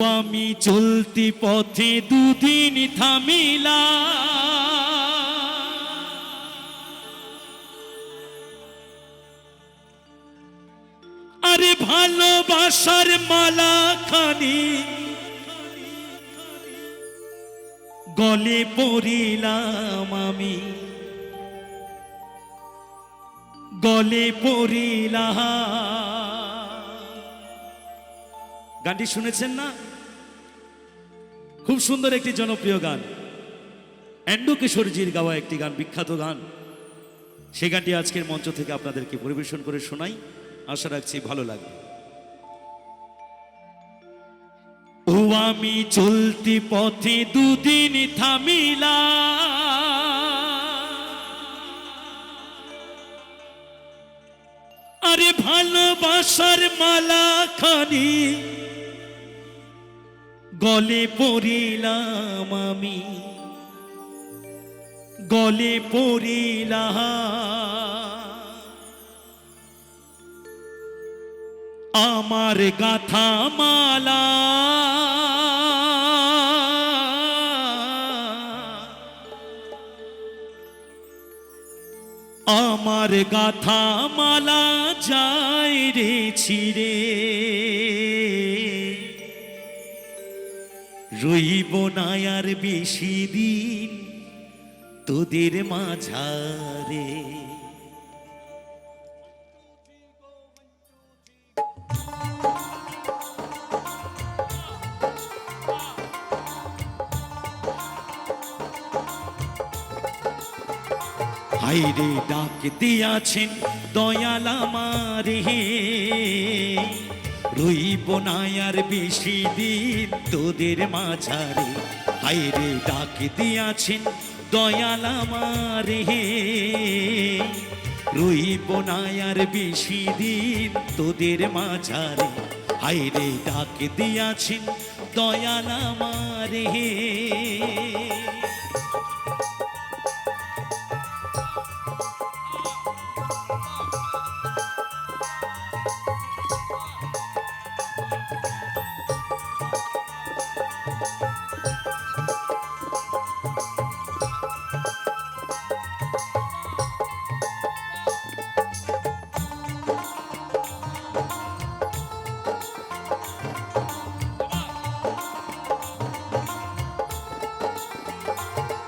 আমি চলতি পথে দুদিন থামিলা, আরে ভালোবাসার মালা খানি গলে পড়িলাম, আমি গলে পড়িলাম। গানটি শুনেছেন না? খুব সুন্দর একটি জনপ্রিয় গান, এন্ডু কিশোরজির গাওয়া একটি গান, বিখ্যাত গান। সেই গানটি আজকের মঞ্চ থেকে আপনাদেরকে পরিবেশন করে শোনাই, আশা রাখছি ভালো লাগবে। ও আমি চলতি পথে দুদিন থামিলা, আরে ভালোবাসার মালা খানি গলে পড়িলাম, আমি গলে পড়িলাম। আমার গাথা মালা আমার গাথা মালা যায় রে ছিড়ে, রইব না আর বেশি দিন তোদের মাঝারে। হাইরে ডাক দিয়াছেন দয়াল আমারে, রইব না আর বেশি দিন তোদের মাঝারে। হাইরে ডাক দিয়াছেন দয়াল আমারে, রইব না আর বেশি দিন তোদের মাঝারে। হাইরে ডাক দিয়াছেন দয়াল আমারে।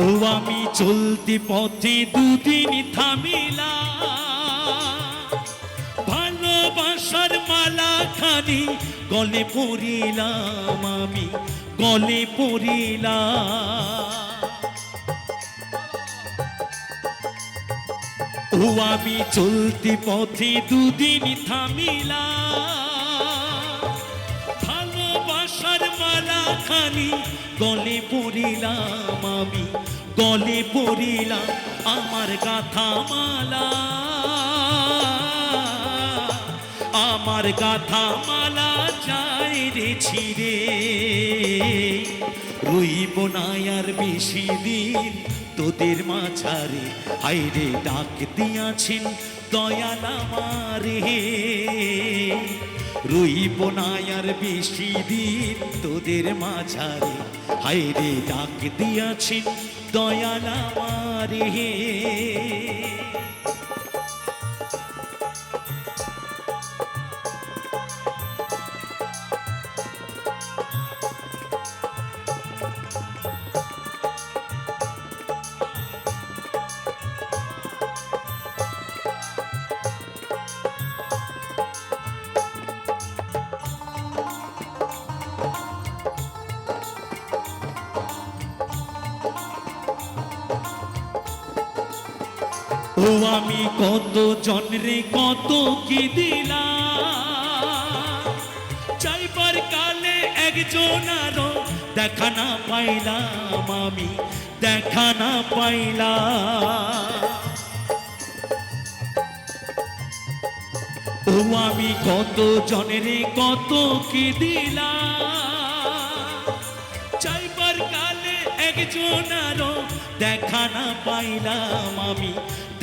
ও আমি চলতি পথে দুদিন থামিলা, ভালোবাসার মালা খানি গলে পড়িলাম, আমি গলে পড়িলাম। ও আমি চলতি পথে দুদিন থামিলা, ভালোবাসার মালা খানি গলে পড়িলাম, আমি গলে পড়িলাম। আমার গাথা মালা আমার গাথা মালা যায় রে ছিড়ে, রইব না আর বেশি দিন তোদের মাঝারে। হাইরে ডাক দিয়াছেন দয়াল আমারে, রইব না আর বেশি দিন তোদের মাঝারে। হাইরে ডাক দিয়াছেন দয়াল আমারে। ও আমি কত জনরে কত কি দিলাম, চাইবার কালে একজন আরো দেখা না পাইলাম, আমি দেখা না পাইলাম। ও আমি কত জনরে কত কি দিলাম, চাইবার কালে একজন আরো দেখা না পাইলাম, আমি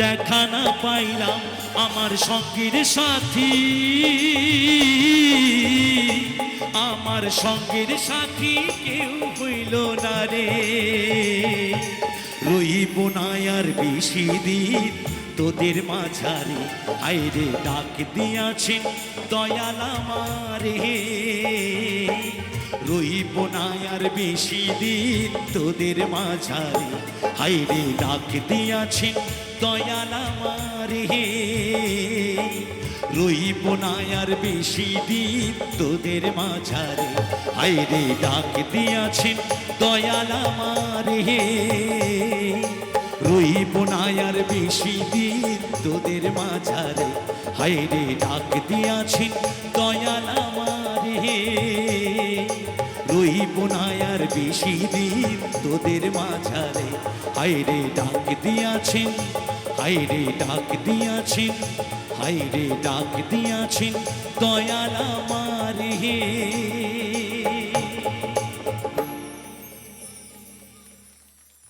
দেখা না পাইলাম। আমার সঙ্গীর সাথী আমার সঙ্গের সাথী কেউ হইল না রে, রইব না আর বেশি দিন তোদের মাঝারে, আইরে ডাক দিয়াছেন দয়াল আমারে, রইব না আর বেশি দিন তোদের মাঝারে, আইরে ডাক দিয়াছেন দয়াল আমারে, রইব না আর বেশি দিন তোদের মাঝারে, আইরে ডাক দিয়াছেন দয়াল আমারে, রইব না আর বেশি দিন তোদের মাঝারে, হায়রে ডাক দিয়াছেন দয়াল আমারে, রইব না আর বেশি দিন তোদের মাঝারে, হায়রে ডাক দিয়াছেন, হায়রে ডাক দিয়াছেন, হায়রে ডাক দিয়াছেন দয়াল আমারে।